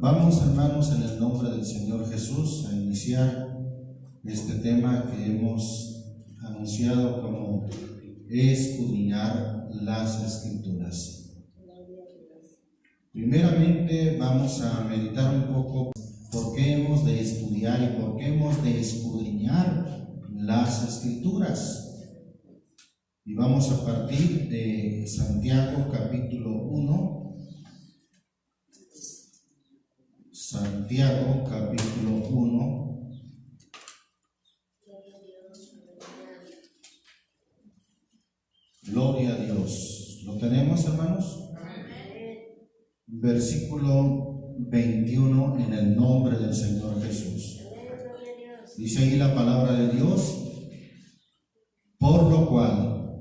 Vamos, hermanos, en el nombre del Señor Jesús, a iniciar este tema que hemos anunciado como escudriñar las Escrituras. Primeramente vamos a meditar un poco por qué hemos de estudiar y por qué hemos de escudriñar las Escrituras. Y vamos a partir de Santiago capítulo 1. Santiago capítulo 1. Gloria a Dios. ¿Lo tenemos, hermanos? Versículo 21, en el nombre del Señor Jesús. Dice ahí la palabra de Dios: por lo cual,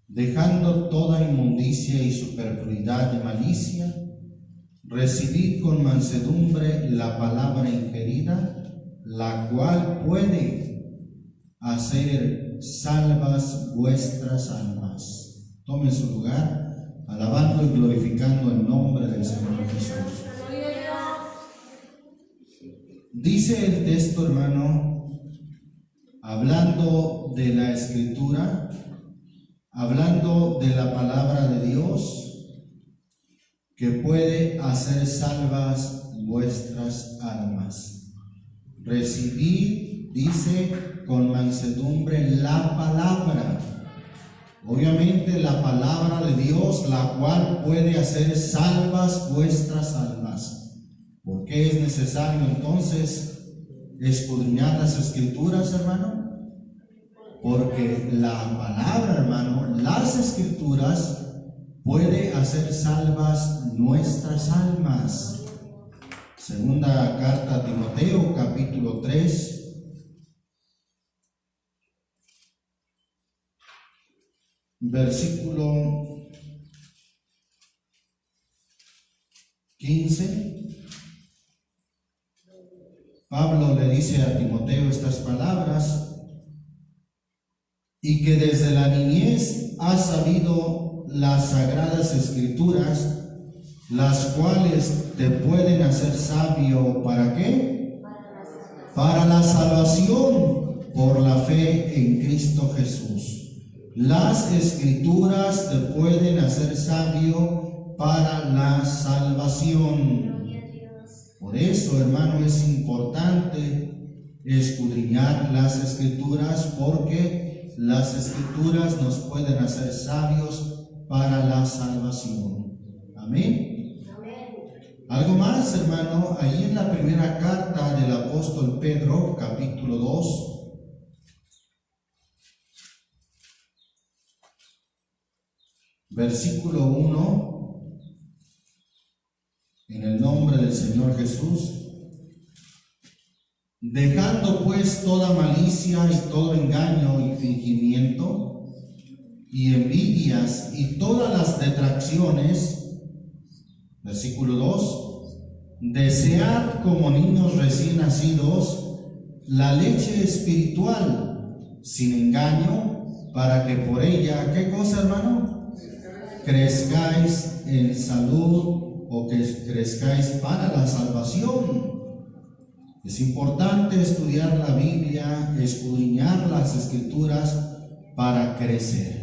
dejando toda inmundicia y superfluidad de malicia, recibid con mansedumbre la palabra ingerida, la cual puede hacer salvas vuestras almas. Tomen su lugar, alabando y glorificando el nombre del Señor Jesús. Dice el texto, hermano, hablando de la Escritura, hablando de la palabra de Dios, que puede hacer salvas vuestras almas. Recibid, dice, con mansedumbre la palabra. Obviamente la palabra de Dios, la cual puede hacer salvas vuestras almas. ¿Por qué es necesario entonces escudriñar las Escrituras, hermano? Porque la palabra, hermano, las Escrituras, puede hacer salvas nuestras almas. Segunda carta a Timoteo, capítulo 3, versículo 15. Pablo le dice a Timoteo estas palabras: y que desde la niñez has sabido las sagradas Escrituras, las cuales te pueden hacer sabio. ¿Para qué? Para la salvación por la fe en Cristo Jesús. Las Escrituras te pueden hacer sabio para la salvación. Por eso, hermano, es importante escudriñar las Escrituras, porque las Escrituras nos pueden hacer sabios para la salvación. Amén. Algo más, hermano, ahí en la primera carta del apóstol Pedro, capítulo 2, versículo 1, en el nombre del Señor Jesús: dejando pues toda malicia y todo engaño y fingimiento y envidias y todas las detracciones. Versículo 2: desead como niños recién nacidos la leche espiritual sin engaño, para que por ella, ¿qué cosa, hermano? Crezcáis en salud, o que crezcáis para la salvación. Es importante estudiar la Biblia, escudriñar las Escrituras para crecer.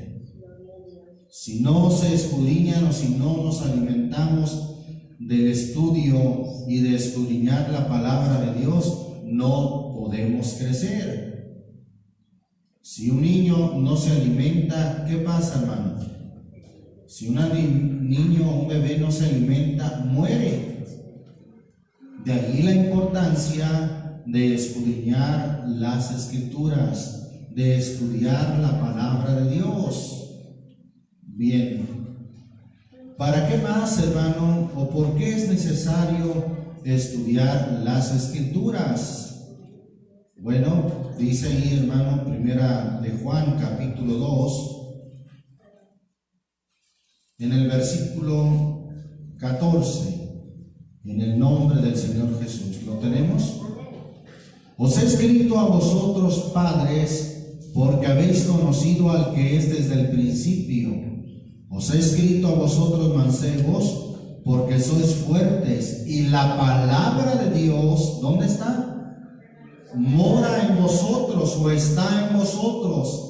Si no se escudriñan o si no nos alimentamos del estudio y de escudriñar la palabra de Dios, no podemos crecer. Si un niño no se alimenta, ¿qué pasa, hermano? Si un niño o un bebé no se alimenta, muere. De ahí la importancia de escudriñar las Escrituras, de estudiar la palabra de Dios. Bien, ¿para qué más, hermano, o por qué es necesario estudiar las Escrituras? Bueno, dice ahí, hermano, primera de Juan, capítulo 2, en el versículo 14, en el nombre del Señor Jesús. ¿Lo tenemos? Os he escrito a vosotros, padres, porque habéis conocido al que es desde el principio. Os he escrito a vosotros, mancebos, porque sois fuertes y la palabra de Dios, ¿dónde está? Mora en vosotros o está en vosotros.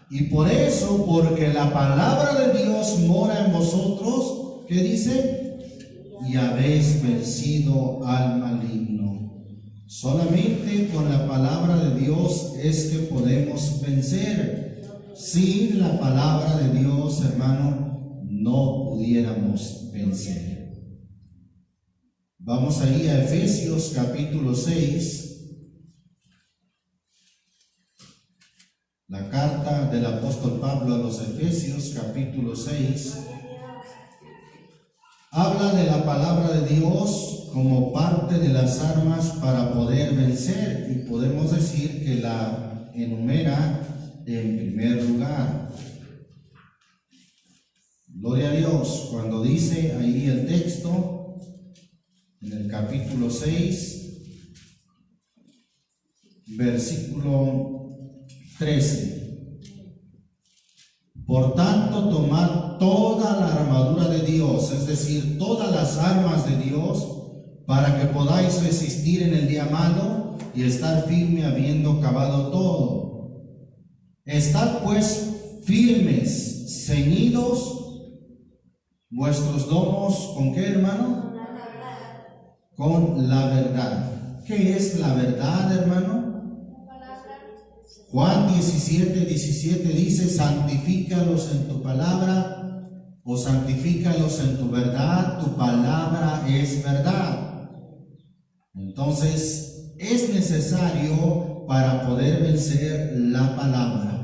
Y por eso, porque la palabra de Dios mora en vosotros, ¿qué dice? Y habéis vencido al maligno. Solamente con la palabra de Dios es que podemos vencer. Sin la palabra de Dios, hermano, no pudiéramos vencer. Vamos ahí a Efesios capítulo 6. La carta del apóstol Pablo a los Efesios capítulo 6 habla de la palabra de Dios como parte de las armas para poder vencer, y podemos decir que la enumera en primer lugar. Gloria a Dios, cuando dice ahí el texto en el capítulo 6, versículo 13. Por tanto, tomad toda la armadura de Dios, es decir, todas las armas de Dios, para que podáis resistir en el día malo y estar firme habiendo acabado todo. Estad pues firmes, ceñidos vuestros lomos, ¿con qué, hermano? Con la verdad. ¿Qué es la verdad, hermano? Juan 17 dice: santifícalos en tu palabra, o santifícalos en tu verdad, tu palabra es verdad. Entonces, es necesario para poder vencer la palabra.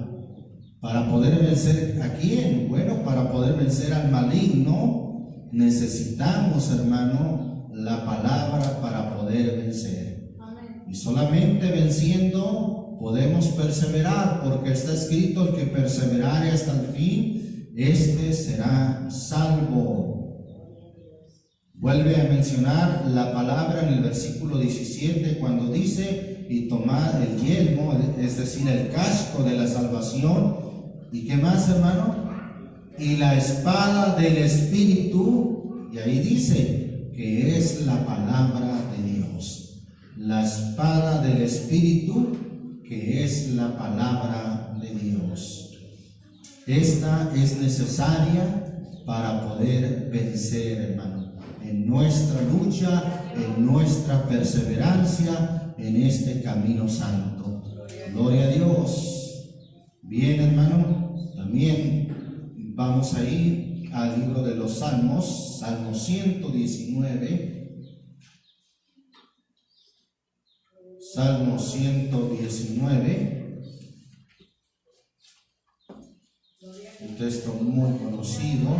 ¿Para poder vencer a quién? Bueno, para poder vencer al maligno, necesitamos, hermano, la palabra para poder vencer. Amén. Y solamente venciendo podemos perseverar, porque está escrito: el que perseverare hasta el fin, este será salvo. Vuelve a mencionar la palabra en el versículo 17 cuando dice: y tomad el yelmo, es decir, el casco de la salvación. ¿Y qué más, hermano? Y la espada del Espíritu, y ahí dice que es la palabra de Dios. La espada del Espíritu, que es la palabra de Dios. Esta es necesaria para poder vencer, hermano, en nuestra lucha, en nuestra perseverancia, en este camino santo. Gloria a Dios. Bien, hermano, también vamos a ir al libro de los Salmos, Salmo 119. Salmo 119, un texto muy conocido,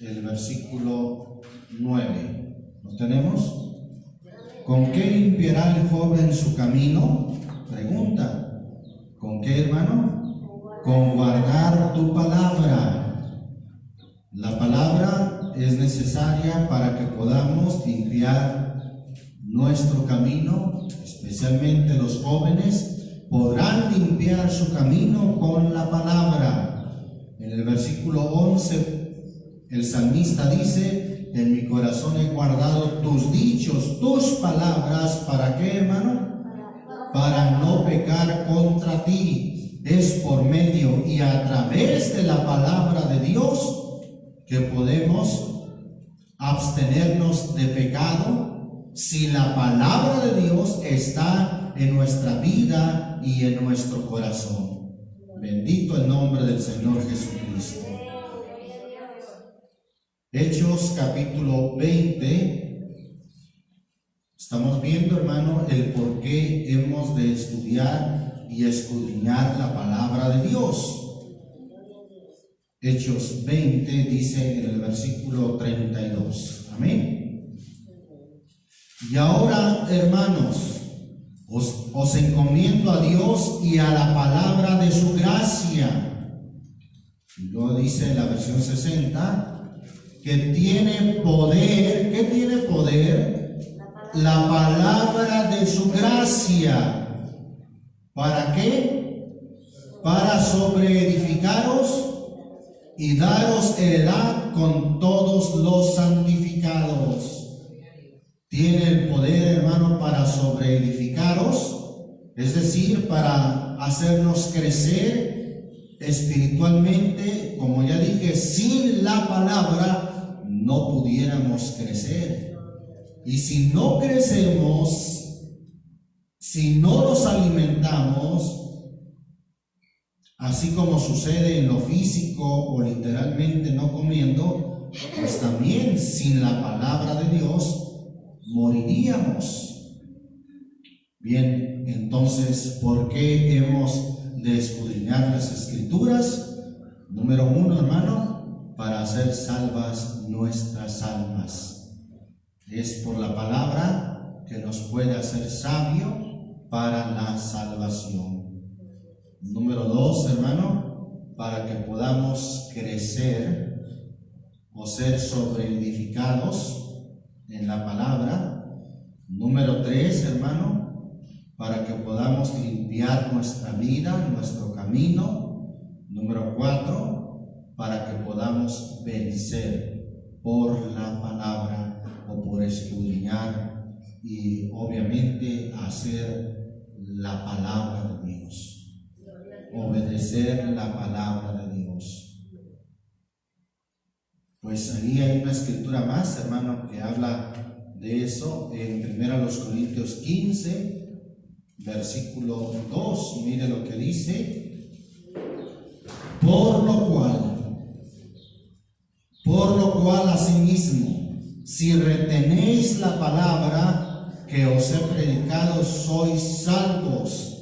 el versículo 9. ¿Lo tenemos? ¿Con qué limpiará el joven su camino? Pregunta. ¿Con qué, hermano? Con guardar tu palabra. La palabra es necesaria para que podamos limpiar nuestro camino. Especialmente los jóvenes podrán limpiar su camino con la palabra. En el versículo 11 el salmista dice: en mi corazón he guardado tus dichos, tus palabras. ¿Para qué, hermano? Para no pecar contra ti. Es por medio y a través de la palabra de Dios que podemos abstenernos de pecado, si la palabra de Dios está en nuestra vida y en nuestro corazón. Bendito el nombre del Señor Jesucristo. Hechos capítulo 20. Estamos viendo, hermano, el por qué hemos de estudiar y escudriñar la palabra de Dios. Hechos 20 dice en el versículo 32. Amén. Y ahora, hermanos, os encomiendo a Dios y a la palabra de su gracia. Y luego dice en la versión 60 que tiene poder. ¿Qué tiene poder? La palabra de su gracia. ¿Para qué? Para sobreedificaros y daros heredad con todos los santificados. Tiene el poder, hermano, para sobreedificaros, es decir, para hacernos crecer espiritualmente. Como ya dije, sin la palabra no pudiéramos crecer. Y si no crecemos, si no nos alimentamos, así como sucede en lo físico o literalmente no comiendo, pues también sin la palabra de Dios moriríamos. Bien, entonces, ¿por qué hemos de escudriñar las Escrituras? Número 1, hermano, para hacer salvas nuestras almas. Es por la palabra que nos puede hacer sabio para la salvación. Número 2, hermano, para que podamos crecer o ser sobreedificados en la palabra. Número 3, hermano, para que podamos limpiar nuestra vida, nuestro camino. Número 4, para que podamos vencer por la palabra o por escudriñar y obviamente hacer la palabra de Dios. Obedecer la palabra de Dios. Pues ahí hay una escritura más, hermano, que habla de eso en 1 Corintios 15, versículo 2. Mire lo que dice: por lo cual asimismo, si retenéis la palabra que os he predicado, sois salvos.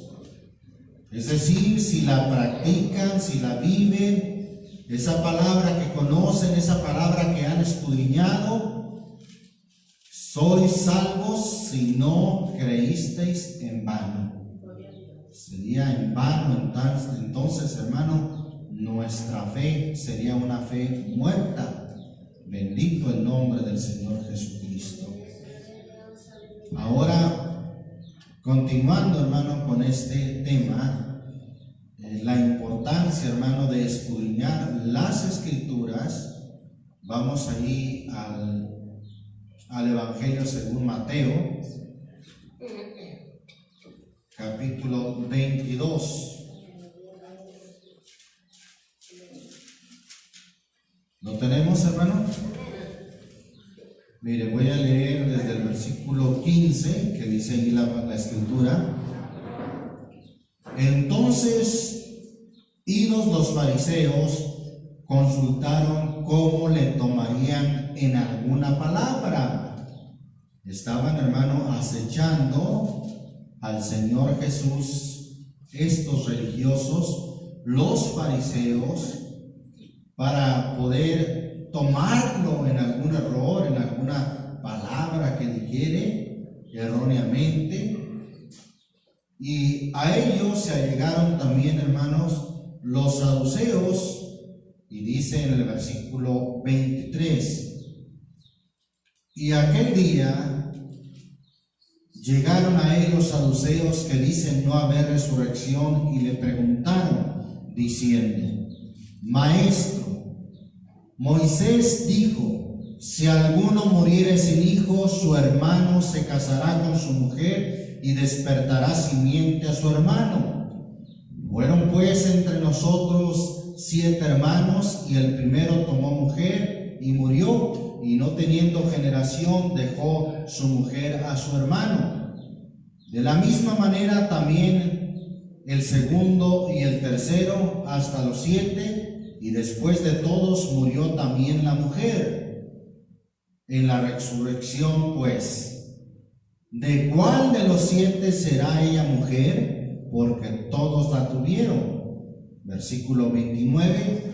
Es decir, si la practican, si la viven, esa palabra que conocen, esa palabra que han escudriñado, sois salvos si no creísteis en vano. Sería en vano entonces, hermano, nuestra fe sería una fe muerta. Bendito el nombre del Señor Jesucristo. Ahora, continuando, hermano, con este tema, la importancia, hermano, de escudriñar las Escrituras, vamos allí al Evangelio según Mateo, capítulo 22. ¿Lo tenemos, hermano? Mire, voy a leer desde el versículo 15, que dice ahí la Escritura. Entonces, idos los fariseos, consultaron cómo le tomarían en alguna palabra. Estaban, hermano, acechando al Señor Jesús, estos religiosos, los fariseos, para poder tomarlo en algún error, en alguna palabra que dijere erróneamente. Y a ellos se allegaron también, hermanos, los saduceos, y dice en el versículo 23: y aquel día llegaron a él los saduceos que dicen no haber resurrección, y le preguntaron, diciendo: Maestro, Moisés dijo, si alguno muriere sin hijo, su hermano se casará con su mujer y despertará simiente a su hermano. Fueron pues entre nosotros 7 hermanos, y el primero tomó mujer y murió, y no teniendo generación dejó su mujer a su hermano. De la misma manera también el segundo y el tercero, hasta los 7, y después de todos murió también la mujer. En la resurrección, pues, ¿de cuál de los 7 será ella mujer? Porque todos la tuvieron. Versículo 29.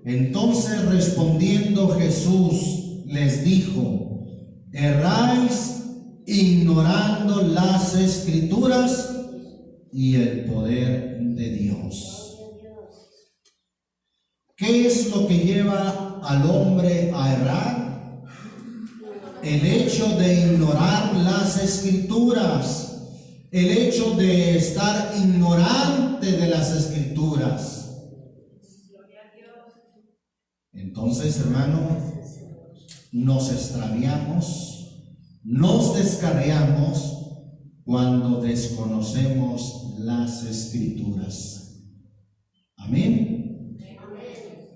Entonces respondiendo Jesús les dijo: erráis ignorando las Escrituras y el poder de Dios. ¿Qué es lo que lleva al hombre a errar? El hecho de ignorar las Escrituras. El hecho de estar ignorante de las Escrituras. Entonces, hermano, nos extraviamos, nos descarriamos cuando desconocemos las Escrituras. Amén.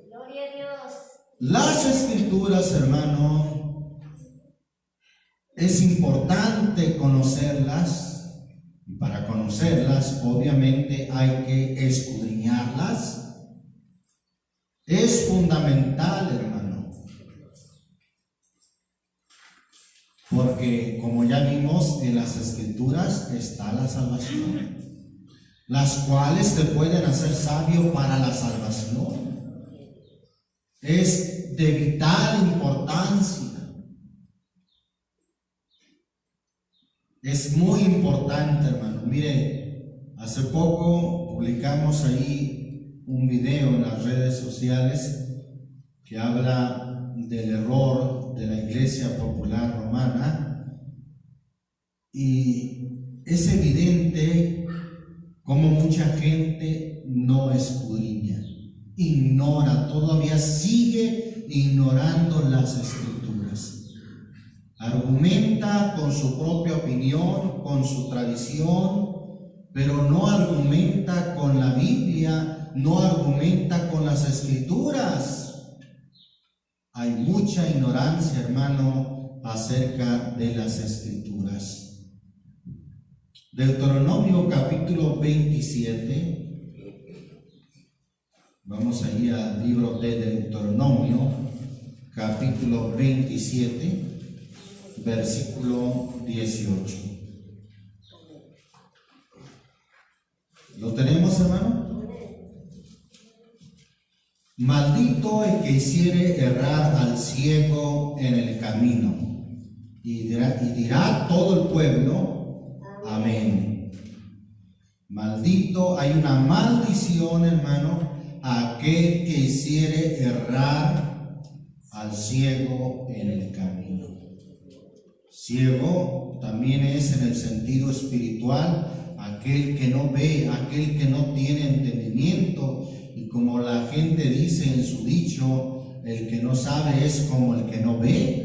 Gloria a Dios. Las Escrituras, hermano, es importante conocerlas, y para conocerlas, obviamente, hay que escudriñarlas. Es fundamental, hermano, porque como ya vimos, en las Escrituras está la salvación, las cuales te pueden hacer sabio para la salvación. Es de vital importancia. Es muy importante, hermano. Mire, hace poco publicamos ahí un video en las redes sociales que habla del error de la Iglesia Popular Romana, y es evidente cómo mucha gente no escudriña, ignora, todavía sigue ignorando las Escrituras. Argumenta con su propia opinión, con su tradición, pero no argumenta con la Biblia, no argumenta con las Escrituras. Hay mucha ignorancia, hermano, acerca de las Escrituras. Deuteronomio capítulo 27. Vamos allí al libro de Deuteronomio, capítulo 27, versículo 18. ¿Lo tenemos, hermano? Maldito el que hiciere errar al ciego en el camino. Y dirá todo el pueblo, amén. Maldito, hay una maldición, hermano, a aquel que hiciere errar al ciego en el camino. Ciego también es en el sentido espiritual, aquel que no ve, aquel que no tiene entendimiento. Y como la gente dice en su dicho, el que no sabe es como el que no ve.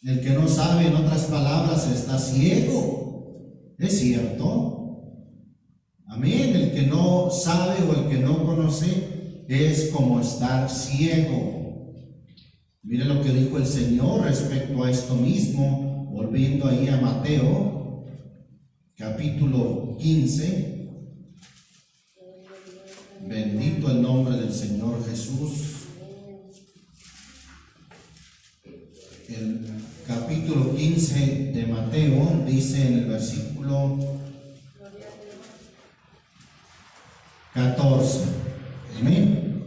El que no sabe, en otras palabras, está ciego. ¿Es cierto? Amén. El que no sabe o el que no conoce es como estar ciego. Mire lo que dijo el Señor respecto a esto mismo, volviendo ahí a Mateo, capítulo 15. Bendito el nombre del Señor Jesús. El capítulo 15 de Mateo dice en el versículo 14. Amén.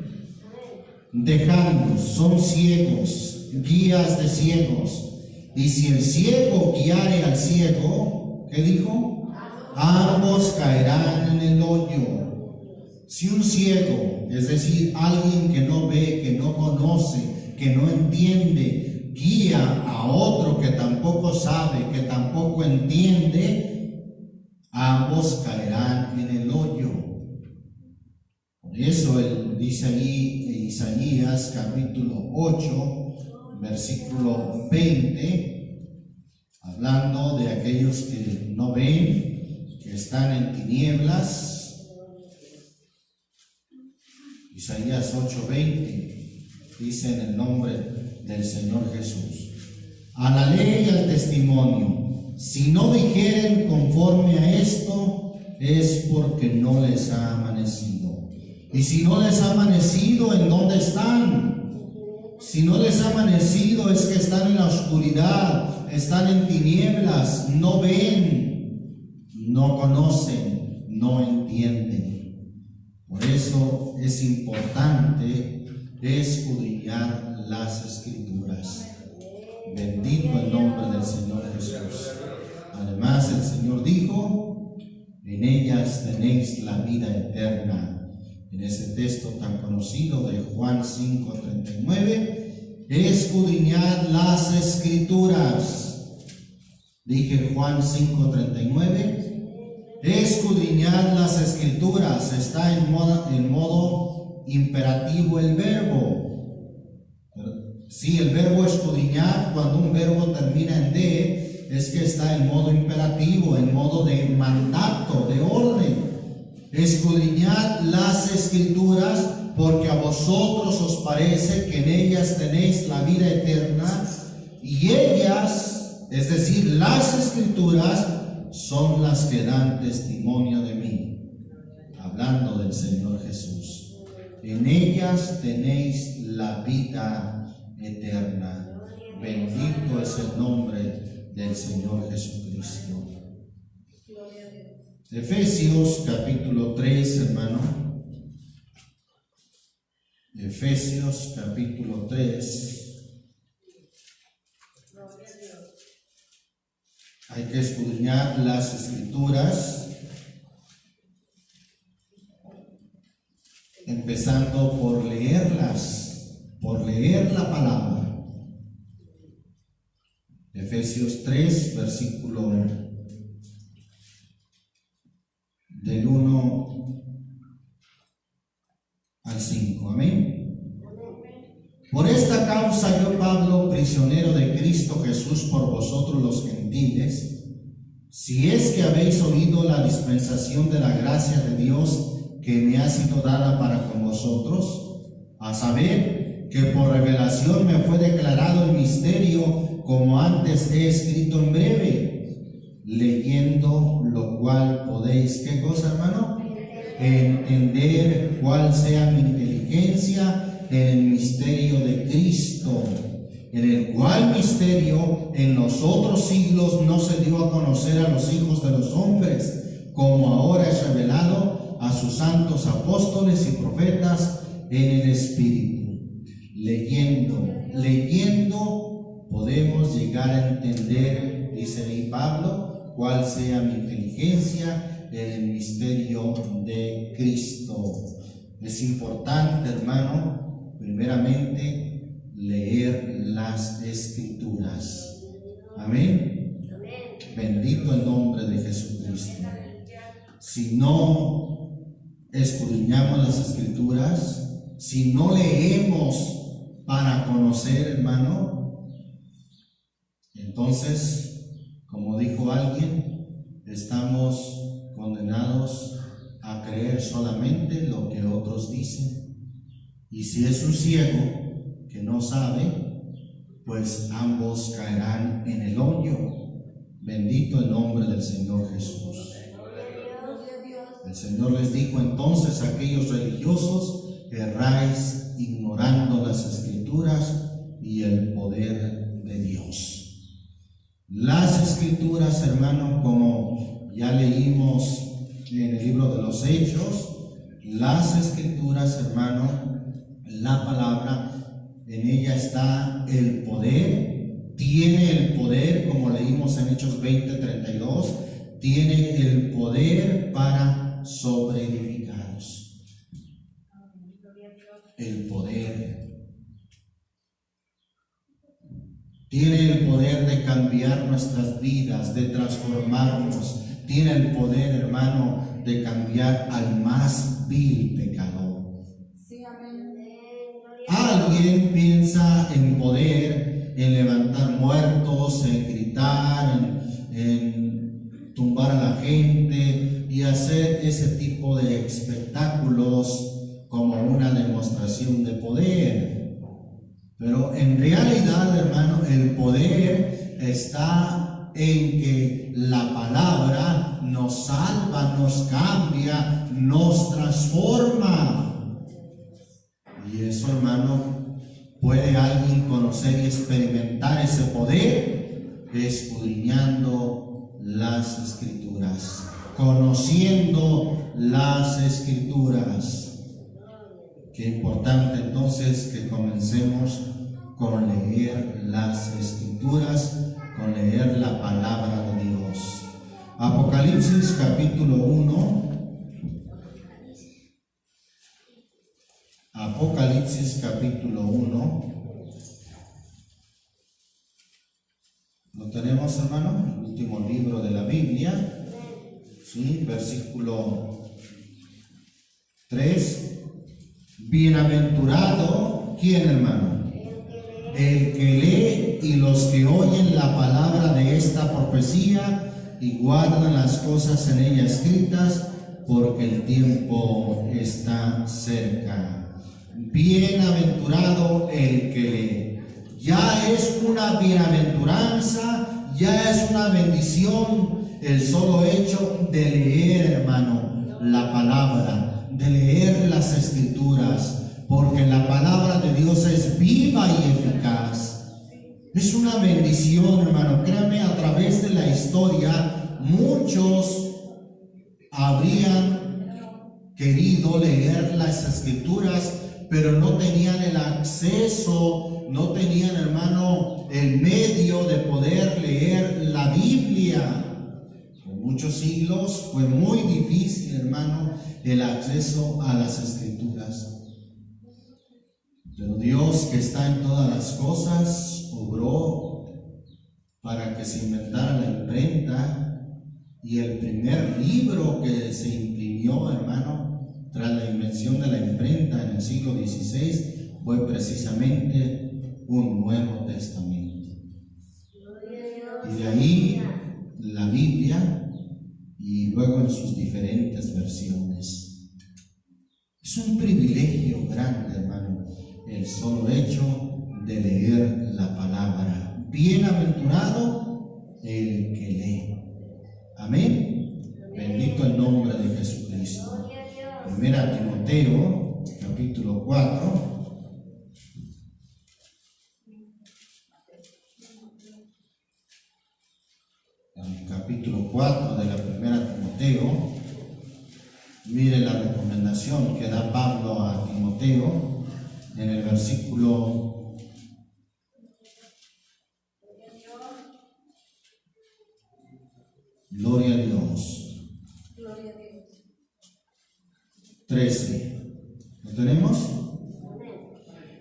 Dejadlos, son ciegos, guías de ciegos. Y si el ciego guiare al ciego, ¿qué dijo? Ambos caerán en el hoyo. Si un ciego, es decir, alguien que no ve, que no conoce, que no entiende, guía a otro que tampoco sabe, que tampoco entiende, ambos caerán en el hoyo. Por eso él dice allí en Isaías capítulo 8, versículo 20, hablando de aquellos que no ven, que están en tinieblas. Isaías 8:20 dice en el nombre del Señor Jesús: a la ley y al testimonio, si no dijeren conforme a esto, es porque no les ha amanecido. Y si no les ha amanecido, ¿en dónde están? Si no les ha amanecido, es que están en la oscuridad, están en tinieblas, no ven, no conocen, no entienden. Por eso es importante escudriñar las Escrituras. Bendito el nombre del Señor Jesús. Además, el Señor dijo: en ellas tenéis la vida eterna. En ese texto tan conocido de Juan 5:39, escudriñad las Escrituras. Dije Juan 5:39. Escudriñad las Escrituras, está en modo imperativo el verbo. Sí, el verbo escudriñar, cuando un verbo termina en de, es que está en modo imperativo, en modo de mandato, de orden. Escudriñad las Escrituras, porque a vosotros os parece que en ellas tenéis la vida eterna, y ellas, es decir, las Escrituras, son las que dan testimonio de mí. Hablando del Señor Jesús. En ellas tenéis la vida eterna. Bendito es el nombre del Señor Jesucristo. Efesios capítulo 3, hermano. Efesios capítulo 3. Hay que escudriñar las Escrituras, empezando por leerlas, por leer la palabra. Efesios 3, versículo del 1 al 5. Amén. Por esta causa yo, Pablo, prisionero de Cristo Jesús por vosotros los gentiles, si es que habéis oído la dispensación de la gracia de Dios que me ha sido dada para con vosotros, a saber que por revelación me fue declarado el misterio, como antes he escrito en breve, leyendo lo cual podéis, ¿qué cosa, hermano? Entender cuál sea mi inteligencia en el misterio de Cristo, en el cual misterio en los otros siglos no se dio a conocer a los hijos de los hombres, como ahora es revelado a sus santos apóstoles y profetas en el Espíritu. Leyendo podemos llegar a entender, dice ahí Pablo, cuál sea mi inteligencia en el misterio de Cristo. Es importante, hermano, primeramente, leer las Escrituras. Amén. Bendito el nombre de Jesucristo. Si no escudriñamos las Escrituras, si no leemos para conocer, hermano, entonces, como dijo alguien, estamos condenados a creer solamente lo que otros dicen. Y si es un ciego que no sabe, pues ambos caerán en el hoyo. Bendito el nombre del Señor Jesús. El Señor les dijo entonces a aquellos religiosos: erráis ignorando las Escrituras y el poder de Dios. Las Escrituras, hermano, como ya leímos en el libro de los Hechos, las Escrituras, hermano, la palabra, en ella está el poder, tiene el poder, como leímos en Hechos 20:32, tiene el poder para sobreedificaros. El poder. Tiene el poder de cambiar nuestras vidas, de transformarnos. Tiene el poder, hermano, de cambiar al más vil pecador. Alguien piensa en poder, en levantar muertos, en gritar, en tumbar a la gente y hacer ese tipo de espectáculos como una demostración de poder. Pero en realidad, hermano, el poder está en que la palabra nos salva, nos cambia, nos transforma. Y eso, hermano, puede alguien conocer y experimentar ese poder escudriñando las Escrituras, conociendo las Escrituras. Qué importante entonces que comencemos con leer las Escrituras, con leer la palabra de Dios. Apocalipsis capítulo 1. Apocalipsis capítulo 1. ¿Lo tenemos, hermano? El último libro de la Biblia. Sí, versículo 3. Bienaventurado, ¿quién, hermano? el que lee y los que oyen la palabra de esta profecía y guardan las cosas en ella escritas, porque el tiempo está cerca. Bienaventurado el que lee. Ya es una bienaventuranza, ya es una bendición el solo hecho de leer, hermano, la palabra, de leer las escrituras, porque la palabra de Dios es viva y eficaz. Es una bendición, hermano. Créame, a través de la historia, muchos habrían querido leer las escrituras, pero no tenían el acceso, no tenían, hermano, el medio de poder leer la Biblia. Por muchos siglos fue muy difícil, hermano, el acceso a las escrituras. Pero Dios, que está en todas las cosas, obró para que se inventara la imprenta, y el primer libro que se imprimió, hermano, tras la invención de la imprenta en el siglo XVI, fue precisamente un Nuevo Testamento. Y de ahí la Biblia, y luego en sus diferentes versiones. Es un privilegio grande, hermano, el solo hecho de leer la palabra. Bienaventurado el que lee. Amén. Bendito el nombre de Jesucristo. Primera Timoteo, capítulo 4. En el capítulo 4 de la primera Timoteo, mire la recomendación que da Pablo a Timoteo en el versículo 13. ¿Lo tenemos?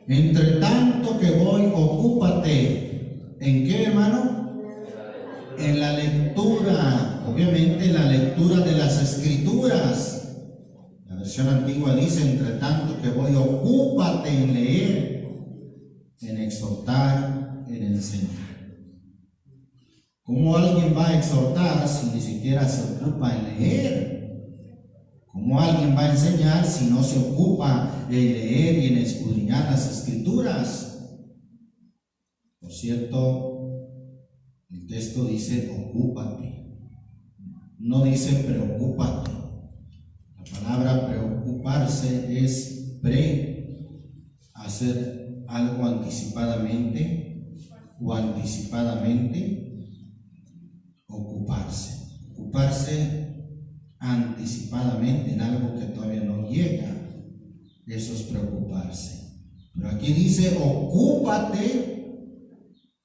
Entre tanto que voy, ocúpate. ¿En qué, hermano? En la lectura, obviamente en la lectura de las escrituras. La versión antigua dice: entre tanto que voy, ocúpate en leer, en exhortar, en enseñar. ¿Cómo alguien va a exhortar si ni siquiera se ocupa en leer? ¿Cómo alguien va a enseñar si no se ocupa en leer y en escudriñar las escrituras? Por cierto, el texto dice ocúpate, no dice preocúpate. La palabra preocuparse es hacer algo anticipadamente, o anticipadamente ocuparse. Ocuparse anticipadamente en algo que todavía no llega, eso es preocuparse. Pero aquí dice: ocúpate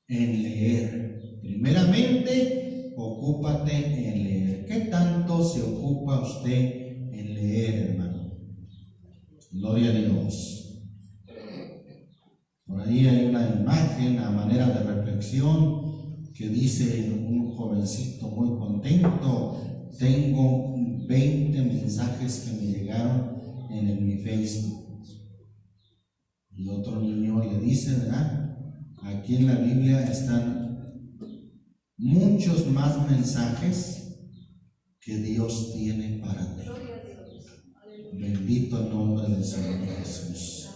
en leer. Primeramente, ocúpate en leer. ¿Qué tanto se ocupa usted en leer, hermano? Gloria a Dios. Por ahí hay una imagen a manera de reflexión que dice un jovencito muy contento: tengo 20 mensajes que me llegaron en mi Facebook. Y otro niño le dice, ¿verdad? Aquí en la Biblia están muchos más mensajes que Dios tiene para ti. Bendito el nombre del Señor Jesús.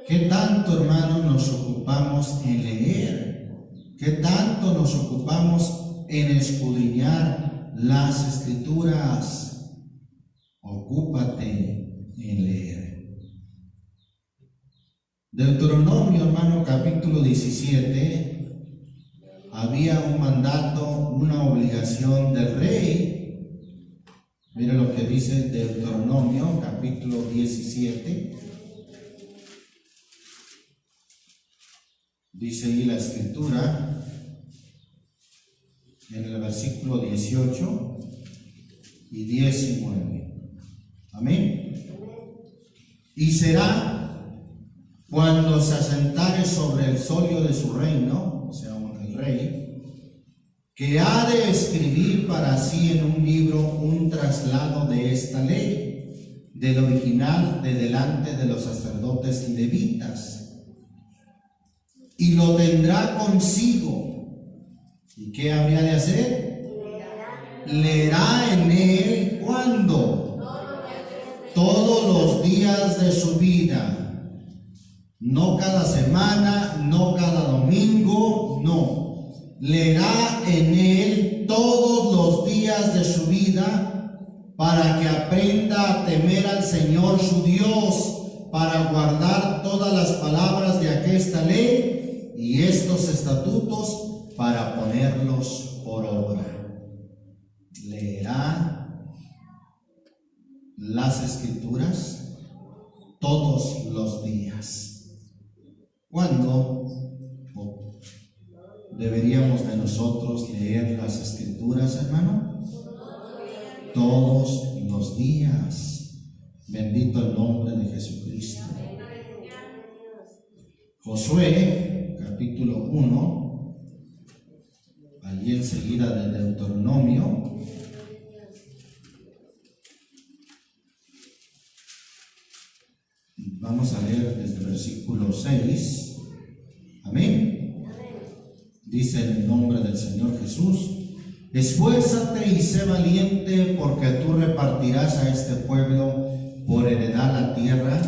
¿Qué tanto, hermano, nos ocupamos en leer? ¿Qué tanto nos ocupamos en escudriñar las escrituras? Ocúpate en leer. Deuteronomio, hermano, capítulo 17, había un mandato, una obligación del rey. Mira lo que dice Deuteronomio, capítulo 17. Dice ahí la escritura, en el versículo 18 y 19. Amén. Y será cuando se asentare sobre el solio de su reino, o sea, el rey, que ha de escribir para sí en un libro un traslado de esta ley, del original de delante de los sacerdotes levitas, y lo tendrá consigo. ¿Y qué habría de hacer? Leerá en él, ¿cuándo? Todos los días de su vida. No cada semana, no cada domingo, no. Leerá en él todos los días de su vida para que aprenda a temer al Señor su Dios, para guardar todas las palabras de aquesta ley y estos estatutos para ponerlos por obra. Leerá las Escrituras todos los días. ¿Cuándo deberíamos de nosotros leer las Escrituras, hermano? Todos los días. Bendito el nombre de Jesucristo. Josué, capítulo 1, allí enseguida de Deuteronomio. Vamos a leer desde el versículo 6. Amén. Dice en el nombre del Señor Jesús: esfuérzate y sé valiente, porque tú repartirás a este pueblo por heredad la tierra,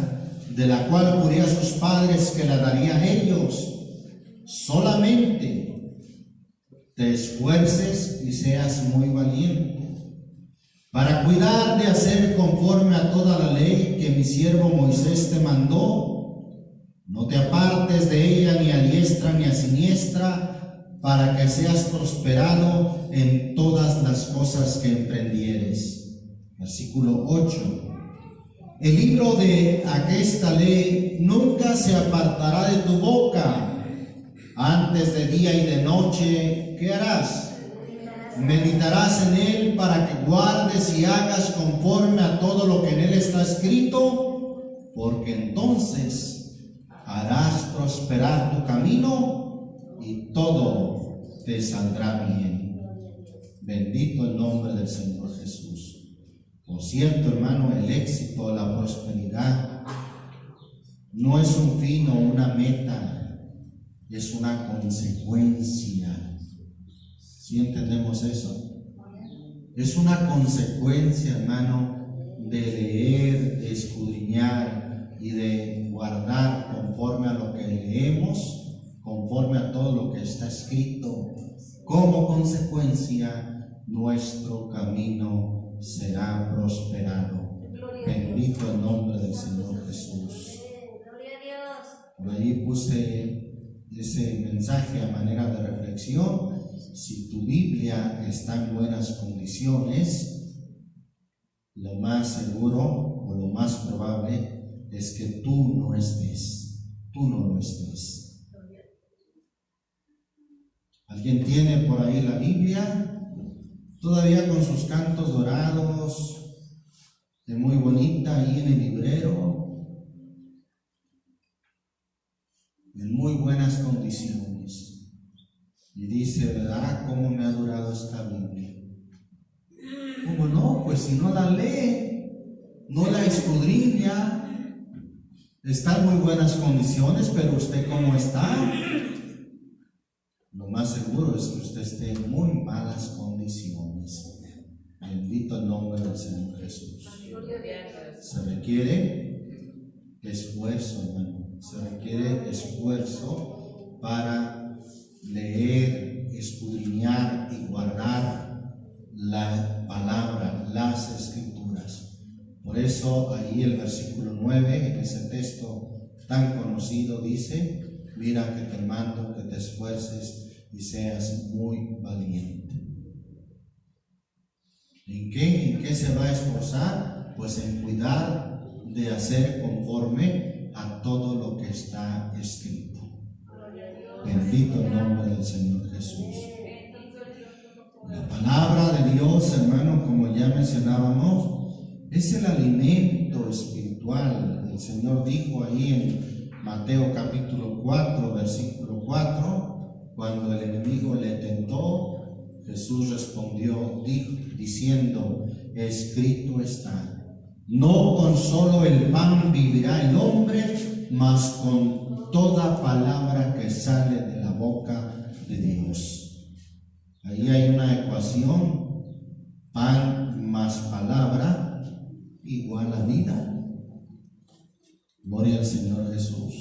de la cual juré a sus padres que la daría a ellos. Solamente te esfuerces y seas muy valiente, para cuidar de hacer conforme a toda la ley que mi siervo Moisés te mandó. No te apartes de ella ni a diestra ni a siniestra, para que seas prosperado en todas las cosas que emprendieres. Versículo 8. El libro de aquesta ley nunca se apartará de tu boca. Antes de día y de noche, ¿qué harás? Meditarás en él para que guardes y hagas conforme a todo lo que en él está escrito, porque entonces harás prosperar tu camino y todo te saldrá bien. Bendito el nombre del Señor Jesús. Por cierto, hermano, el éxito, la prosperidad no es un fin o una meta, es una consecuencia. ¿Sí entendemos eso? Es una consecuencia, hermano, de leer, de escudriñar y de guardar conforme a lo que leemos, conforme a todo lo que está escrito. Como consecuencia, nuestro camino será prosperado. Bendito el nombre del Señor Jesús. Gloria a Dios. Por ahí puse ese mensaje a manera de reflexión. Si tu Biblia está en buenas condiciones, lo más seguro o lo más probable es que tú no lo estés. ¿Alguien tiene por ahí la Biblia? Todavía con sus cantos dorados, de muy bonita ahí en el librero, en muy buenas condiciones. Y dice, ¿verdad? ¿Cómo me ha durado esta Biblia? ¿Cómo no? Pues si no la lee, no la escudriña, está en muy buenas condiciones, pero usted ¿cómo está? Lo más seguro es que usted esté en muy malas condiciones. Bendito el nombre del Señor Jesús. Se requiere esfuerzo, hermano. Se requiere esfuerzo para leer, escudriñar y guardar la palabra, las Escrituras. Por eso ahí el versículo 9, en ese texto tan conocido, dice: mira que te mando que te esfuerces y seas muy valiente. ¿En qué se va a esforzar? Pues en cuidar de hacer conforme a todo lo que está escrito. Bendito el nombre del Señor Jesús. La palabra de Dios, hermano, como ya mencionábamos, es el alimento espiritual. El Señor dijo ahí en Mateo capítulo 4, versículo 4, cuando el enemigo le tentó, Jesús respondió diciendo: escrito está, no con solo el pan vivirá el hombre, mas con toda palabra que sale de la boca de Dios. Ahí hay una ecuación: pan más palabra igual a vida. Gloria al Señor Jesús.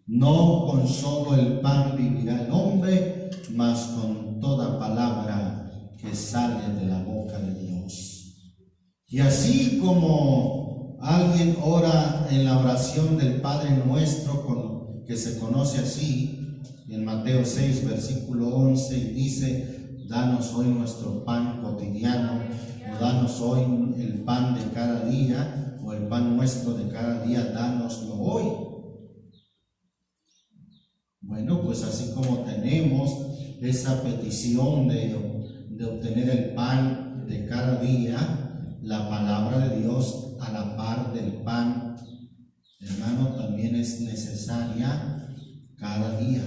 No con solo el pan vivirá el hombre, mas con toda palabra que sale de la boca de Dios. Y así como alguien ora en la oración del Padre Nuestro, que se conoce así, en Mateo 6, versículo 11, y dice: danos hoy nuestro pan cotidiano, o danos hoy el pan de cada día, o el pan nuestro de cada día, dánoslo hoy. Bueno, pues así como tenemos esa petición de obtener el pan de cada día, la palabra de Dios a la par del pan, hermano, también es necesaria cada día.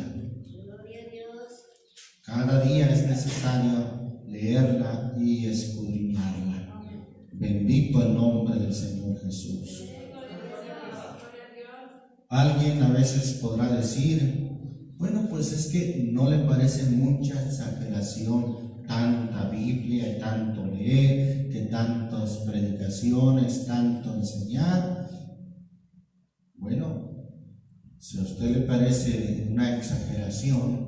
Gloria a Dios. Cada día es necesario leerla y escudriñarla. Bendito el nombre del Señor Jesús. Alguien a veces podrá decir: bueno, pues es que no le parece mucha exageración tanta Biblia y tanto leer, que tantas predicaciones, tanto enseñar. Bueno, si a usted le parece una exageración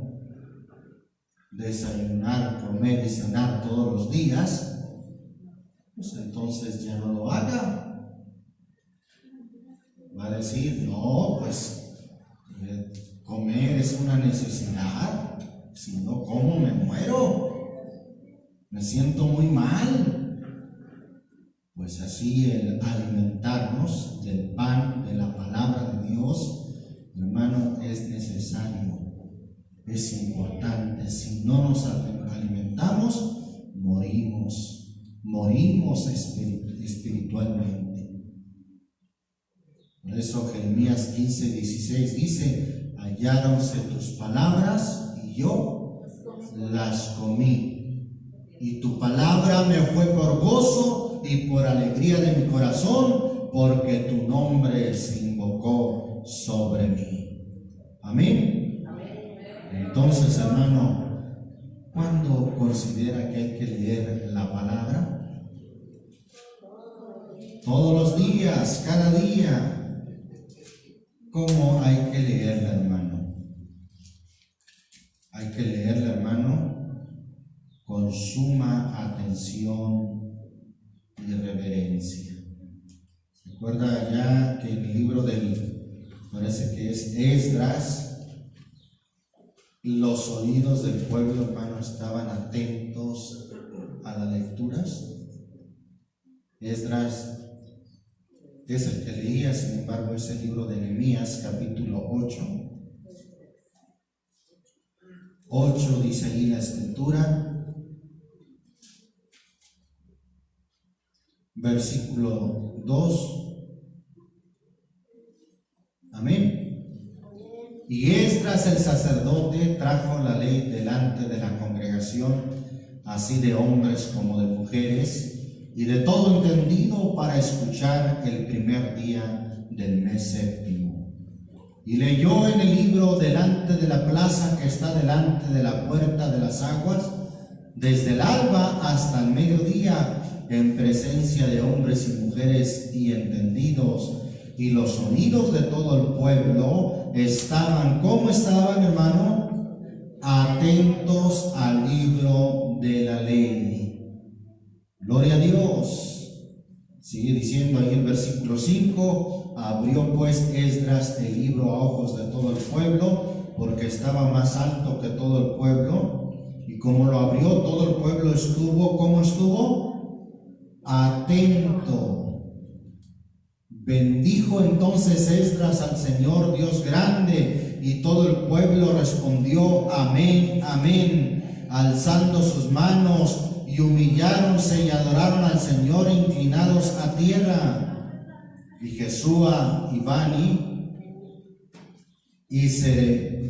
desayunar, comer y cenar todos los días, pues entonces ya no lo haga. Va a decir: no, pues comer es una necesidad, si no como me muero, me siento muy mal. Pues así el alimentarnos del pan de la palabra de Dios, hermano, es necesario, es importante. Si no nos alimentamos, morimos espiritualmente. Por eso Jeremías 15:16 dice: halláronse tus palabras y yo las comí, y tu palabra me fue por gozo y por alegría de mi corazón, porque tu nombre se invocó sobre mí. Amén. Entonces, hermano, ¿cuándo considera que hay que leer la palabra? Todos los días, cada día. ¿Cómo hay que leerla, hermano? Hay que leerla, hermano, con suma atención y reverencia. ¿Se acuerda ya que en el libro parece que es Esdras, los oídos del pueblo, hermano, estaban atentos a las lecturas? Esdras es el que leía, sin embargo, es el libro de Nehemías, capítulo 8 dice ahí la escritura, versículo 2. Amén. Y Esdras el sacerdote trajo la ley delante de la congregación, así de hombres como de mujeres, y de todo entendido, para escuchar el primer día del mes séptimo. Y leyó en el libro delante de la plaza que está delante de la puerta de las aguas, desde el alba hasta el mediodía, en presencia de hombres y mujeres y entendidos. Y los oídos de todo el pueblo estaban, ¿cómo estaban, hermano? Atentos al libro de la ley. Gloria a Dios. Sigue diciendo ahí el versículo 5: abrió pues Esdras el libro a ojos de todo el pueblo, porque estaba más alto que todo el pueblo, y como lo abrió, todo el pueblo estuvo, ¿cómo estuvo? Atento. Bendijo entonces Esdras al Señor Dios grande, y todo el pueblo respondió: amén, amén, alzando sus manos, y humilláronse y adoraron al Señor inclinados a tierra. Y Jesúa y Bani y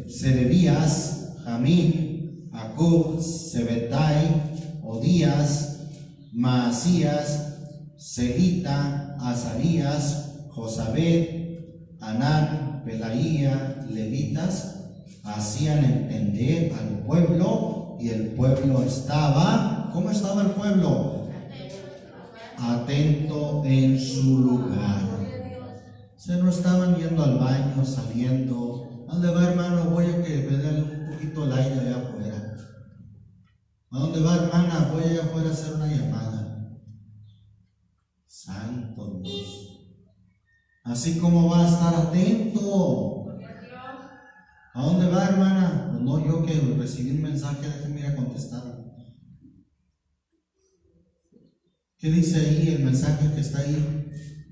Serebías, Jamín, Acub, Sebetai, Odías, Maasías, Selita, Azarías, Josabed, Anán, Pelaía, levitas, hacían entender al pueblo, y el pueblo estaba, ¿cómo estaba el pueblo? Atento en su lugar. Se no estaban yendo al baño, saliendo. ¿A dónde va, hermano? Voy a que me den un poquito el aire allá afuera. ¿A dónde va, hermana? Voy allá afuera a hacer una llamada. Santo Dios. Así como va a estar atento. ¿A dónde va, hermana? Pues no, yo que recibí un mensaje, déjeme ir a contestar. ¿Qué dice ahí el mensaje que está ahí?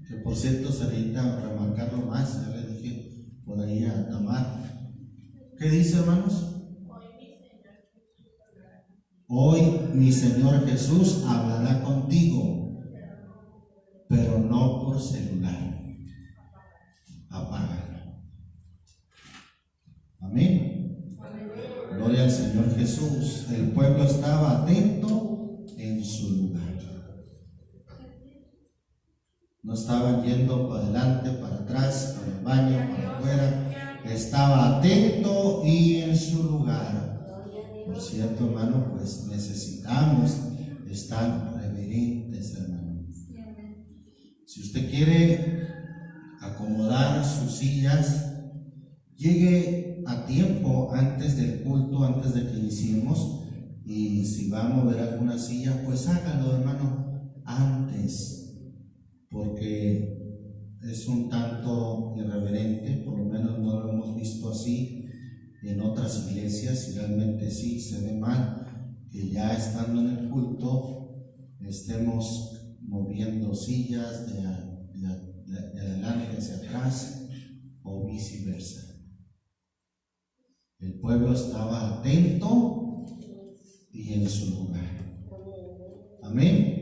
Que por cierto se necesita remarcarlo más, ya le dije por ahí a Tamar. ¿Qué dice, hermanos? Hoy mi Señor Jesús hablará contigo, pero no por celular. Apágalo. Amén. Gloria al Señor Jesús. El pueblo estaba atento en su lugar. No estaban yendo para adelante, para atrás, para el baño, para afuera. Estaba atento y en su lugar. Por cierto, hermano, pues necesitamos estar reverentes, hermano. Si usted quiere acomodar sus sillas, llegue a tiempo antes del culto, antes de que iniciemos. Y si va a mover alguna silla, pues hágalo, hermano, antes. Porque es un tanto irreverente, por lo menos no lo hemos visto así en otras iglesias, y realmente sí se ve mal que ya estando en el culto estemos moviendo sillas de adelante hacia atrás o viceversa. El pueblo estaba atento y en su lugar. Amén.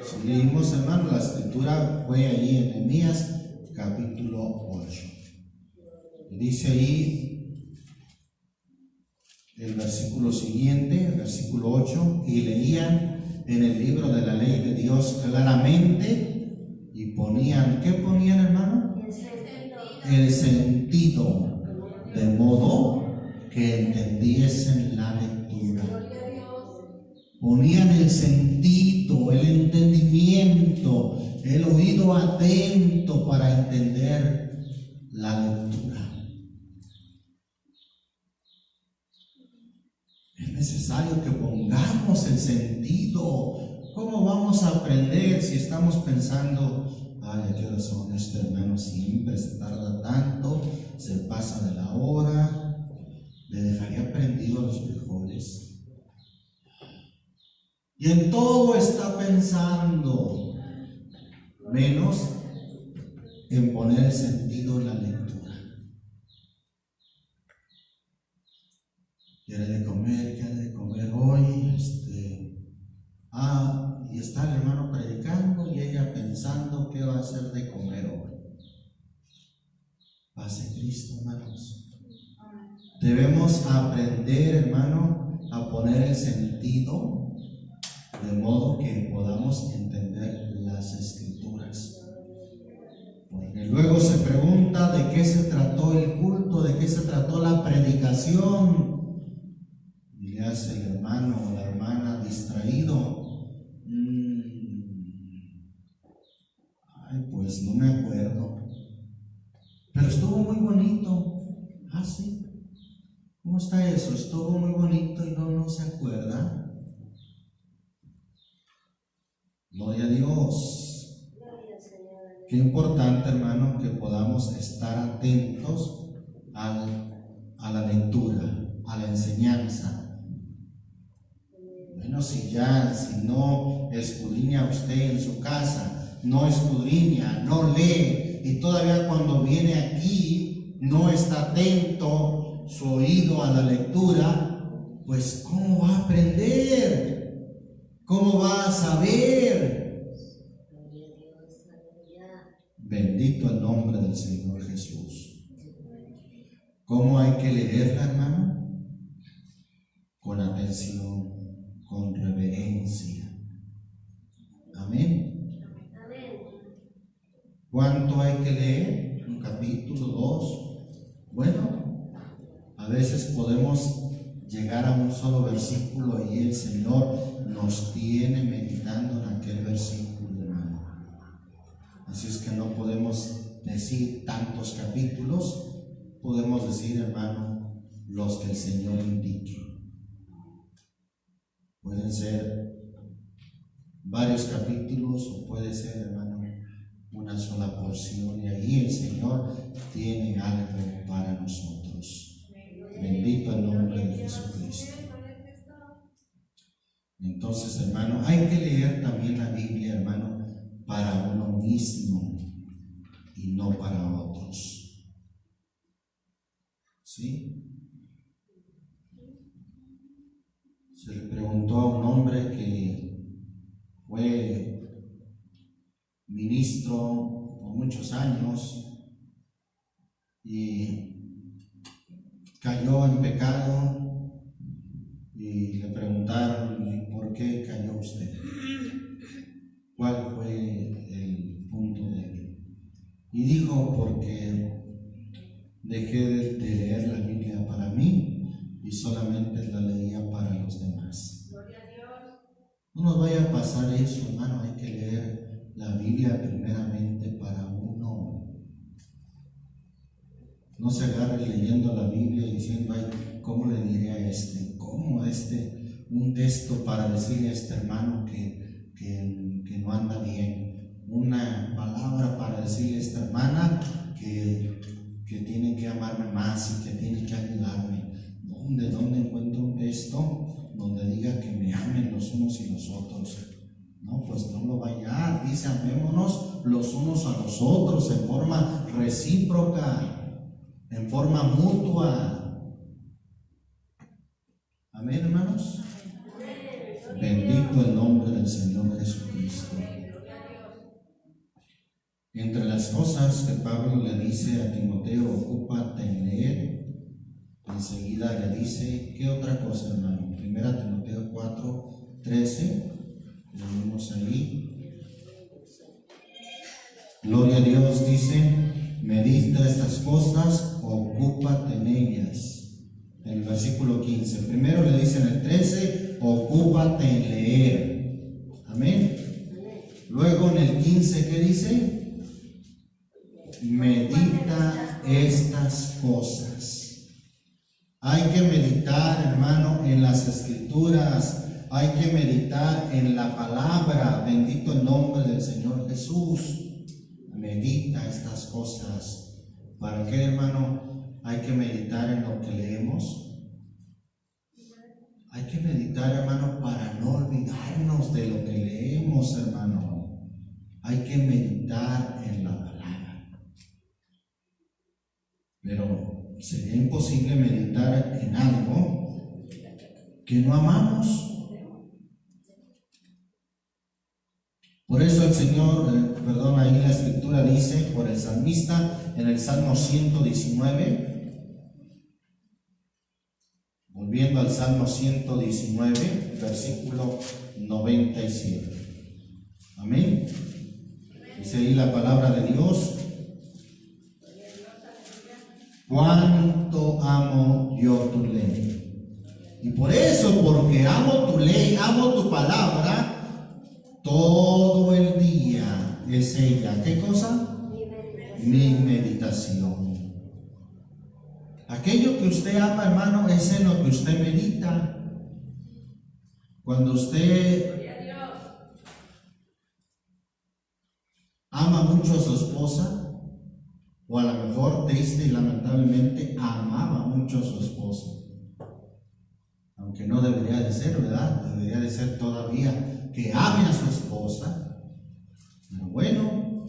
Si leímos, hermano, la escritura fue ahí en Nehemías capítulo 8. Y dice ahí el versículo siguiente, el versículo 8, y leían en el libro de la ley de Dios claramente y ponían, ¿qué ponían, hermano? El sentido, de modo que entendiesen la lectura. Ponían el sentido, el entendimiento, el oído atento para entender la lectura. Es necesario que pongamos el sentido. ¿Cómo vamos a aprender si estamos pensando, ay, ¿a qué hora son? Este hermano siempre se tarda tanto, se pasa de la hora, le dejaría prendido los frijoles? Y en todo está pensando, menos en poner el sentido en la lectura. ¿Quiere de comer hoy? Y está el hermano predicando y ella pensando qué va a hacer de comer hoy. Paz en Cristo, hermanos. Debemos aprender, hermano, a poner el sentido de modo que podamos entender las escrituras. Porque luego se pregunta de qué se trató el culto, de qué se trató la predicación. Y le hace el hermano o la hermana distraído. Ay, pues no me acuerdo. Pero estuvo muy bonito. Ah, sí. ¿Cómo está eso? Estuvo muy bonito y no se acuerda. Gloria a Dios. Qué importante, hermano, que podamos estar atentos a la lectura, a la enseñanza. Bueno, si no escudriña usted en su casa, no escudriña, no lee, y todavía cuando viene aquí no está atento su oído a la lectura, pues ¿cómo va a aprender? ¿Cómo va a saber? Bendito el nombre del Señor Jesús. ¿Cómo hay que leerla, hermano? Con atención, con reverencia. Amén. ¿Cuánto hay que leer? un capítulo, dos. Bueno, a veces podemos llegar a un solo versículo y el Señor nos tiene meditando en aquel versículo, hermano. Así es que no podemos decir tantos capítulos, podemos decir, hermano, los que el Señor indique. Pueden ser varios capítulos o puede ser, hermano, una sola porción, y ahí el Señor tiene algo para nosotros. Bendito el nombre de Jesucristo. Entonces, hermano, hay que leer también la Biblia, hermano, para uno mismo y no para otros. ¿Sí? Se le preguntó a un hombre que fue ministro por muchos años y cayó en pecado, y le preguntaron: ¿por qué cayó usted? ¿Cuál fue el punto de él? Y dijo: porque dejé de leer la Biblia para mí y solamente la leía para los demás. No nos vaya a pasar eso, hermano. Hay que leer la Biblia primeramente para uno. No se agarre leyendo la Biblia y diciendo: ay, ¿cómo le diré a este? ¿Cómo un texto para decirle a este hermano que no anda bien? Una palabra para decirle a esta hermana que tiene que amarme más y que tiene que ayudarme. ¿Dónde encuentro un texto donde diga que me amen los unos y los otros? No, pues no lo vaya a hallar. Dice: amémonos los unos a los otros en forma recíproca, en forma mutua. Amén, hermanos. Bendito el nombre del Señor Jesucristo. Entre las cosas que Pablo le dice a Timoteo: ocúpate en leer. Enseguida le dice: ¿qué otra cosa, hermano? Primera Timoteo 4:13. Leemos ahí. Gloria a Dios. Dice: medita estas cosas, ocúpate en ellas. En el versículo 15. Primero le dice en el 13: ocúpate en leer. Amén. Luego en el 15, ¿qué dice? Medita estas cosas. Hay que meditar, hermano, en las Escrituras. Hay que meditar en la palabra. Bendito el nombre del Señor Jesús. Medita estas cosas. ¿Para qué, hermano? Hay que meditar en lo que leemos. Hay que meditar, hermano, para no olvidarnos de lo que leemos, hermano. Hay que meditar en la palabra. Pero sería imposible meditar en algo que no amamos. Por eso el Señor, ahí la Escritura dice por el salmista en el Salmo 119, volviendo al Salmo 119, versículo 97. Amén. Dice ahí la palabra de Dios: cuánto amo yo tu ley. Y por eso, porque amo tu ley, amo tu palabra, todo el día es ella. ¿Qué cosa? Mi meditación. Aquello que usted ama, hermano, es en lo que usted medita. Cuando usted ama mucho a su esposa, o a lo mejor triste y lamentablemente amaba mucho a su esposa, aunque no debería de ser, ¿verdad? Debería de ser todavía que ame a su esposa. Pero bueno,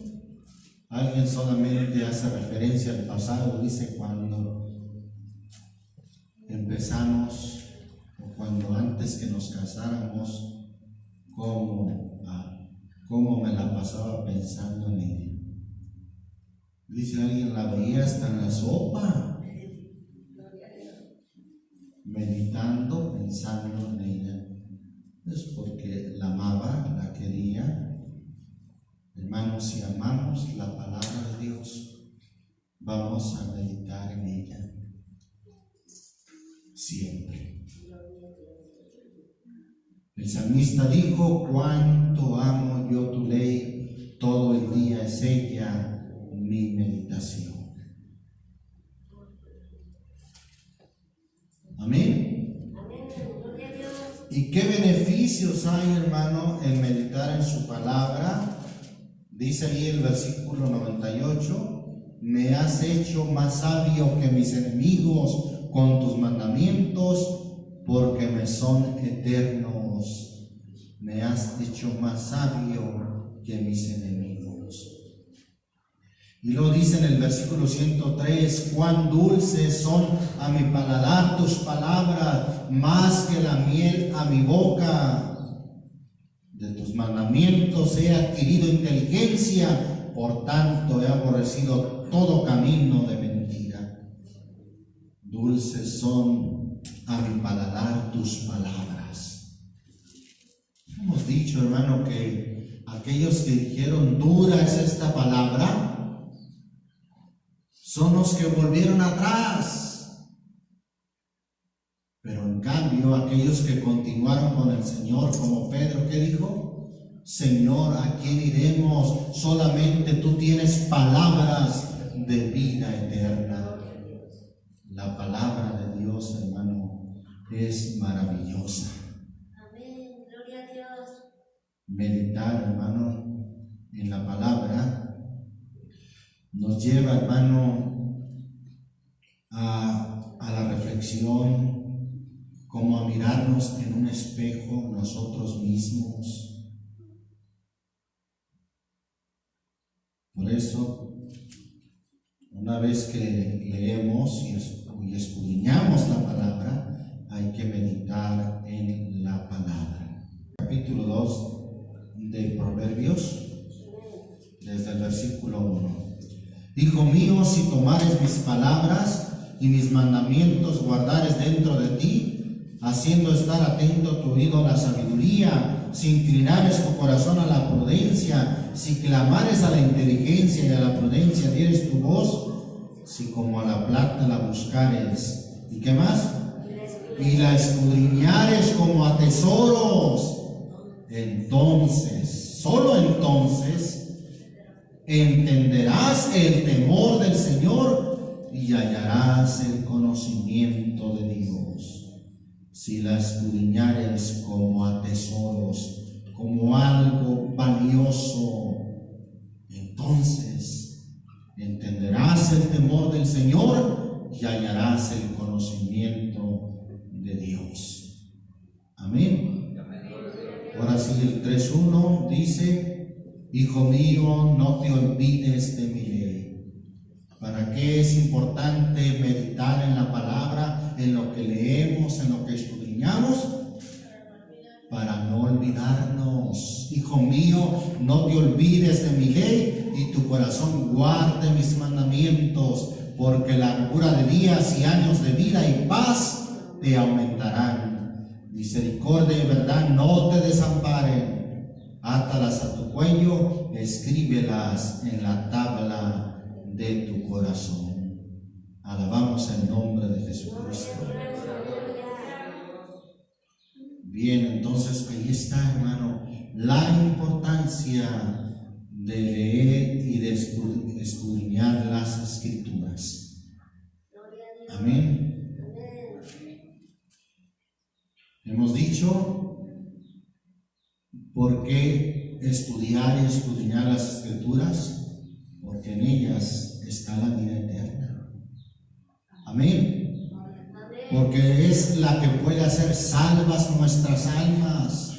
alguien solamente hace referencia al pasado. Dice: cuando empezamos, o cuando antes que nos casáramos, cómo me la pasaba pensando en ella. Dice alguien: la veía hasta en la sopa, meditando, pensando en ella. Es porque la amaba, la quería. Hermanos, si amamos la palabra de Dios, vamos a meditar en ella siempre. El salmista dijo: cuánto amo yo tu ley, todo el día es ella mi meditación. Amén. Gloria a Dios. ¿Y qué beneficios hay, hermano, en meditar en su palabra? Dice ahí el versículo 98: me has hecho más sabio que mis enemigos con tus mandamientos, porque me son eternos. Me has hecho más sabio que mis enemigos. Y lo dice en el versículo 103: cuán dulces son a mi paladar tus palabras, más que la miel a mi boca. De tus mandamientos he adquirido inteligencia, por tanto he aborrecido todo camino de mentira. Dulces son a mi paladar tus palabras. Hemos dicho, hermano, que aquellos que dijeron dura es esta palabra, son los que volvieron atrás. Pero en cambio, aquellos que continuaron con el Señor, como Pedro, ¿qué dijo? Señor, ¿a quién iremos? Solamente tú tienes palabras de vida eterna. La palabra de Dios, hermano, es maravillosa. Amén. Gloria a Dios. Meditar, hermano, en la palabra nos lleva, hermano, a la reflexión, como a mirarnos en un espejo nosotros mismos. Por eso, una vez que leemos y escudriñamos la palabra, hay que meditar en la palabra. Capítulo 2 de Proverbios, desde el versículo 1. Hijo mío, si tomares mis palabras y mis mandamientos guardares dentro de ti, haciendo estar atento tu oído a la sabiduría, si inclinares tu corazón a la prudencia, si clamares a la inteligencia y a la prudencia dieres tu voz, si como a la plata la buscares, ¿y qué más? Y la escudriñares como a tesoros, entonces, solo entonces, entenderás el temor del Señor y hallarás el conocimiento de Dios. Si la escudriñares como a tesoros, como algo valioso, entonces entenderás el temor del Señor y hallarás el conocimiento de Dios. Amén. Ahora sí, el 3:1 dice: hijo mío, no te olvides de mi ley. ¿Para qué es importante meditar en la palabra, en lo que leemos, en lo que escudriñamos? Para no olvidarnos. Hijo mío, no te olvides de mi ley y tu corazón guarde mis mandamientos, porque largura de días y años de vida y paz te aumentarán. Misericordia y verdad no te desamparen. Átalas a tu cuello, escríbelas en la tabla de tu corazón. Alabamos el nombre de Jesucristo. Bien, entonces ahí está, hermano, la importancia de leer y de escudriñar las Escrituras. Amén. Hemos dicho por qué estudiar y escudriñar las Escrituras, porque en ellas está la vida eterna. Amén. Porque es la que puede hacer salvas nuestras almas,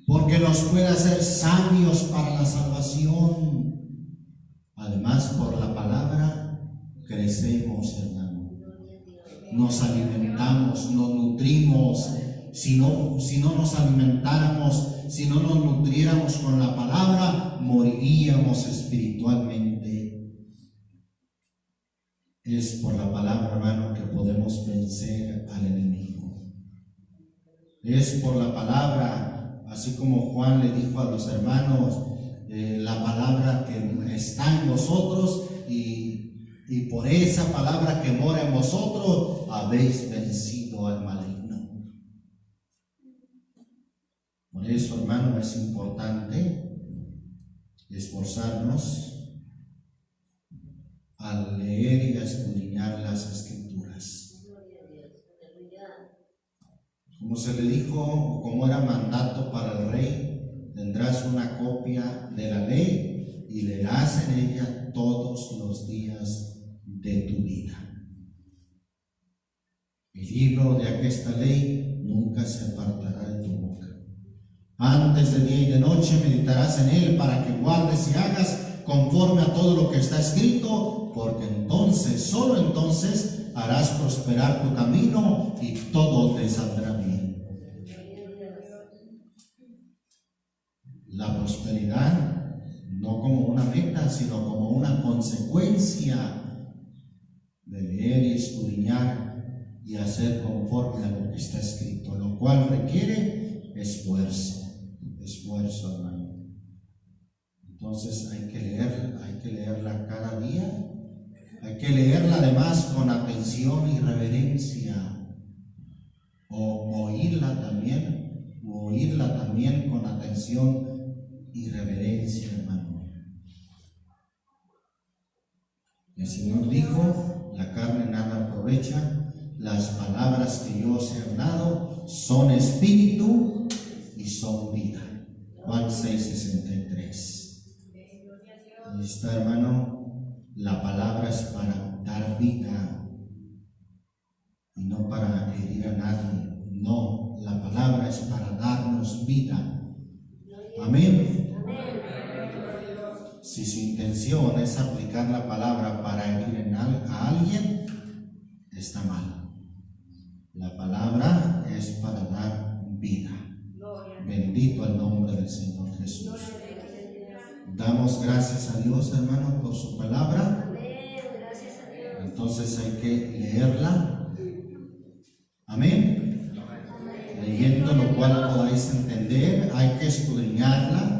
porque nos puede hacer sabios para la salvación. Además, por la palabra crecemos, hermano. Nos alimentamos, nos nutrimos. Si no nos alimentáramos, si no nos nutriéramos con la palabra, moriríamos espiritualmente. Es por la palabra, hermano, que podemos vencer al enemigo. Es por la palabra, así como Juan le dijo a los hermanos, la palabra que está en vosotros y y por esa palabra que mora en vosotros habéis vencido al maligno. Por eso, hermano, es importante esforzarnos al leer y a escudriñar las Escrituras. Como se le dijo, como era mandato para el rey, tendrás una copia de la ley y leerás en ella todos los días de tu vida. El libro de aquesta ley nunca se apartará de tu boca. Antes de día y de noche meditarás en él para que guardes y hagas conforme a todo lo que está escrito, porque entonces, solo entonces, harás prosperar tu camino y todo te saldrá bien. La prosperidad no como una meta, sino como una consecuencia de leer y escudriñar y hacer conforme a lo que está escrito, lo cual requiere esfuerzo, hermano. Entonces hay que leerla cada día, hay que leerla además con atención y reverencia, o oírla también con atención y reverencia, hermano. El Señor dijo: la carne nada aprovecha, las palabras que yo os he hablado son espíritu y son vida. Juan 6:63. Ahí está, hermano, la palabra es para dar vida y no para herir a nadie. No, la palabra es para darnos vida. Amén. Si su intención es aplicar la palabra para herir a alguien, está mal. La palabra es para dar vida. Bendito el nombre del Señor Jesús. Damos gracias a Dios, hermano, por su palabra. Entonces hay que leerla. Amén. Leyendo lo cual podáis entender, hay que escudriñarla.